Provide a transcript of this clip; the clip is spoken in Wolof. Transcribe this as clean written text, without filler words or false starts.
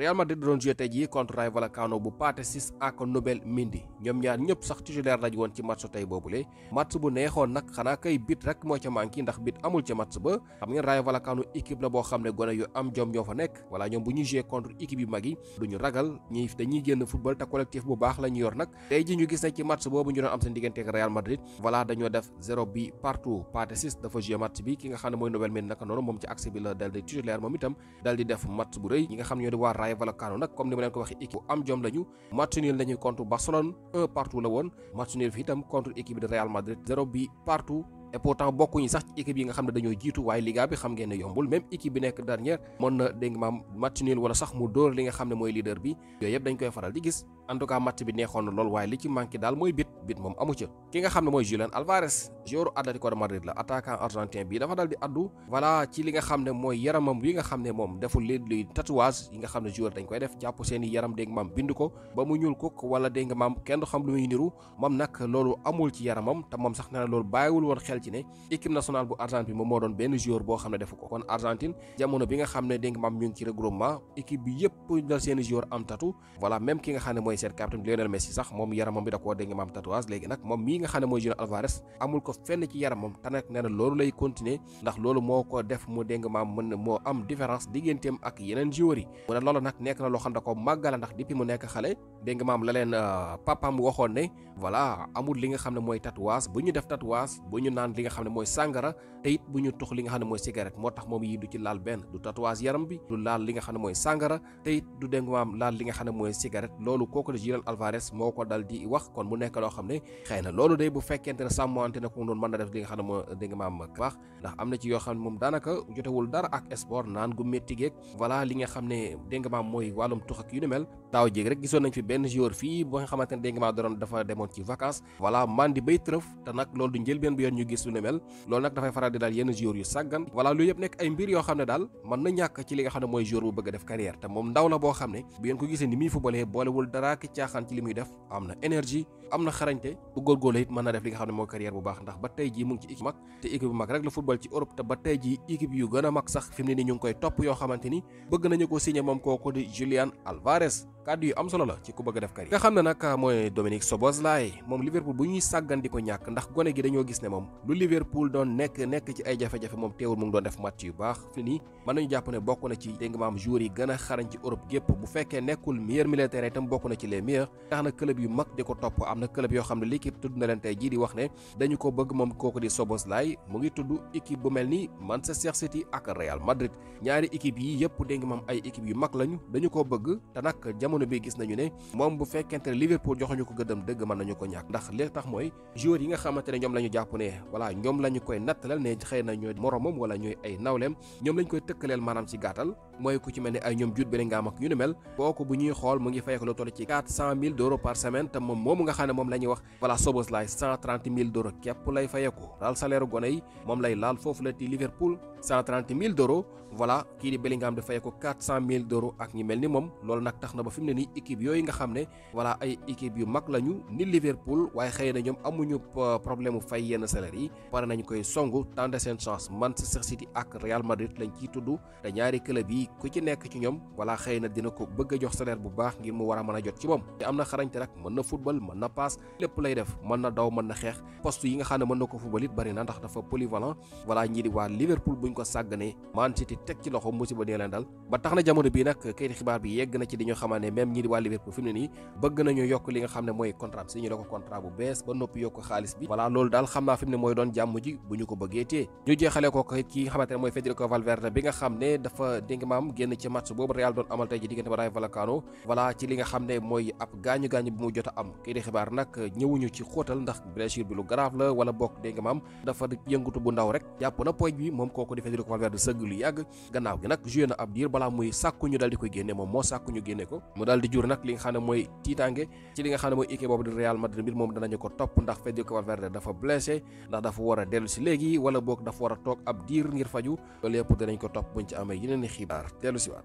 Real Madrid doon joué tey jii contre Rayo Vallecano bu Pathé Ciss ak Nobel Mendy ñoom ñaar ñëpp sax titulaire lañu woon ci match tey boobule match bu neexoon nag xanaa kay bit rek moo ca manqué ndax bit amul ca match ba xam ngeen Rayo Vallecano équipe la boo xam ne gone yu am jom ñoo fa nekk voilà ñoom bu ñuy joué contre équipe yu mag yi duñu ragal dañuy génn football te collectif bu baax la ñu yor nag tey ji ñu gis ne ci match boobu ñu doon am seen diggante ak Real Madrid voilà dañoo def 0 bi partout Pathé Ciss dafa joué match bi ki nga xam ne mooy Nobel Mendy naka noonu moom ci axe bi la dal di titulaire moom itam dal di def match bu rëy ñi nga xam ne ñoo di waa Rayo Vallecano nag comme ni ma leen ko waxee équipe bu am jom lañu match nul lañu contre Barcelone 1 partout la woon match nul fi itam contre équipe de Real Madrid 0 bi partout et pourtant bokkuñu sax ci équipe yi nga xam ne dañoo jiitu waaye Liga bi xam ngeen ne yombul même équipe bi nekk dernière mën na dégg nga maam match nul wala sax mu dóor li nga xam ne mooy leader bi yooyu yëpp dañ koy faral di gis en tout cas match bi neexoon na lool waaye li ci manqué daal mooy bit moom amu ca ki nga xam ne mooy Julián Alvarez joueur Atlético de Madrid la attaquant argentin bi dafa dal di addu voilà ci li nga xam ne mooy yaramam wi nga xam ne moom deful luy tatouage yi nga xam ne joueur dañ koy def jàpp seeni yaram dégg nga maam bind ko ba mu ñuul ko wala dégg nga maam kenn du xam lu muy niru moom nag loolu amul ci yaramam te moom sax nee na loolu bàyyiwul woon xel ci ne équipe nationale bu Argentine moom moo doon benn joueur boo xam ne defu ko kon Argentine jamono bi nga xam ne dégg nga maam ñu ngi ci regroupement équipe bi yëpp dal seeni joueur am tatou voilà même ki nga xam ne mooy seen capitaine Lionel Messi sax moom yaramam bi da koo dégg nga maam tatouage léegi nag moom mii nga xam ne mooy Julián Alvarez amul ko fenn ci yaramam te nag nee na loolu lay continuer ndax loolu moo ko def mu dégg nga maam mën moo am différence digganteem ak yeneen joueurs yi mu ne loolu nag nekk na loo xam ne da ko màggala ndax depuis mu nekk xale dégg nga maam la leen papaam waxoon ne voilà amul li nga xam ne mooy tatouage bu ñu def tatouage bu ñu naan li nga xam ne mooy sàngara te it bu ñu tux li nga xam ne mooy cigarette moo tax moom yi du ci laal benn du tatouage yaram bi du laal li nga xam ne mooy sàngara te it du dégg nga maam laal li nga xam ne mooy cigarette loolu kooku de Julián Alvarez moo ko dal di wax kon mu nekk loo xam ne xëy na loolu day bu fekkente ne sàmmante na ko noonu mën na def li nga xam ne moo dégg nga maam baax ndax am na ci yoo xam ne moom daanaka jotewul dara ak sport naan gu métti geeg voilà li nga xam ne dégg nga maam mooy wàllum tux ak yu ni mel daaw jéeg rek gisoon nañ fi benn joueur fii ba nga xamante ne dégg nga maam doon dafa demoon ci vacances voilà mandi bay tërëf te nag loolu du njëlbeen bi yoon ñu gis lu ne mel loolu nag dafay faral di daal yenn joueurs yu sàggan voilà loolu yëpp nekk ay mbir yoo xam ne daal mën na ñàkk ci li nga xam ne mooy joueur bu bëgg a def carrière te moom ndaw la boo xam ne bu ngeen ko gisee ni muy footballee boolewul dara ki caaxaan ci li muy def am na énergie am na xarañte bu góorgóorlu it mën na def li nga xam ne mooy carrière bu baax ndax ba tey jii mu ngi ci équipe mag te équipe bu mag rek la football ci Europe te ba tey jii équipe yu gën a mag sax fi mu ne ni ñu ngi koy topp yoo xamante ni bëgg nañu ko signé moom kooku di Julián Alvarez kàddu yu am solo la ci ku bëgg a def carrière nga xam ne nag mooy Dominique Szoboszlai moom Liverpool bu ñuy sàggan di ko ñàkk ndax gone gi dañoo gis ne moom lu Liverpool doon nekk ci ay jafe-jafe moom teewul mu ngi doon def match yu baax fi nii mën nañu jàpp ne bokk na ci dégg nga maam joueurs yi gën a xarañ ci Europe gépp bu fekkee nekkul meilleur militaire itam bokk na ci les meilleurs tax na club yu mag di ko topp am na club yoo xam ne l'équipe tudd na leen tey jii di wax ne dañu ko bëgg moom kooku di Szoboszlai mu ngi tudd équipe bu mel ni Manchester City ak Real Madrid ñaari équipe yi yëpp dégg nga maam ay équipe yu mag lañu dañu ko bëgg te nag jamono bi gis nañu ne moom bu fekkente ne Liverpool joxuñu ko gëddam dëgg mën nañu ko ñàkk ndax li tax mooy joueurs yi nga xamante ne ñoom la ñu jàpp ne voilà ñoom la ñu koy nattalal ne xëy na ñooy moromam wala ñooy ay nawleem ñoom lañ koy tëkkaleel maanaam ci gàttal mooy ku ci mel ne ay ñoom Jude Bellingham ak yu ni mel kooku bu ñuy xool mu ngi fay ko lu toll ci 400 000 € par semaine te moom moomu nga xam ne moom la ñuy wax voilà Szoboszlai 130 000 € képp lay fayeku daal salaire gone yi moom lay laal foofu la di Liverpool 130 000 € voilà kii di Bellingham di fayeku 400 000 € ak ñi mel ni moom loolu nag tax na ba fi mu ne nii équipe yooyu nga xam ne voilà ay équipe yu mag lañu ni Liverpool waaye xëy na ñoom amuñu problème fay yenn salaire yi pare nañu koy songu tenter seen chance Manchester City ak Real Madrid lañ ciy tudd te ñaari club yi ku ci nekk ci ñoom voilà xëy na dina ko bëgg a jox salaire bu baax ngir mu war a mën a jot ci moom te am na xarañte nag mën na football mën na passe lépp lay def mën na daw mën na xeex poste yi nga xam ne mën na ko football it bari na ndax dafa polyvalent voilà ñii di waa Liverpool buñ ko sàgganee Man City teg ci loxo musiba dina leen dal ba tax na jamono bii nag kayiti xibaar bi yegg na ci di ñu xamaa ne même ñii di waa Liverpool fi mu ne nii bëgg nañu yokk li nga xam ne mooy contrat si ñu la ko contrat bu bees ba noppi yokk xaalis bi voilà loolu daal xam naa fi mu ne mooy doon jàmm ji bu ñu ko bëggee tee ñu jeexale ko ki nga xamante ne mooy Federico Valverde bi nga xam ne dafa dégg maam génn ci match boobu Real doon amal tey ji diggante ba Rayo Vallecano voilà ci li nga xam ne mooy ab gaañu-gaañu bi mu jot a am kayiti xibaar nag ñëwuñu ci xóotal ndax blessure bi lu grave la wala bokk dégg maam dafa yëngutu bu ndaw rek jàpp na pooj bi moom kooku di Federico Valverde sëgg lu yàgg gannaaw gi nag joué na ab diir balaa muy sàkku ñu dal di koy génne moom moo sàkku ñu génne ko mu dal di jur nag li nga xam ne mooy tiitaange ci li nga xam ne mooy équipe boobu di Real Madrid mbir moom danañu ko topp ndax Federico Valverde dafa blessé ndax dafa war a dellu si léegi wala boog dafa war a toog ab diir ngir faju loolu yëpp danañ ko topp buñ ci amee yeneen i xibaar dellu si waat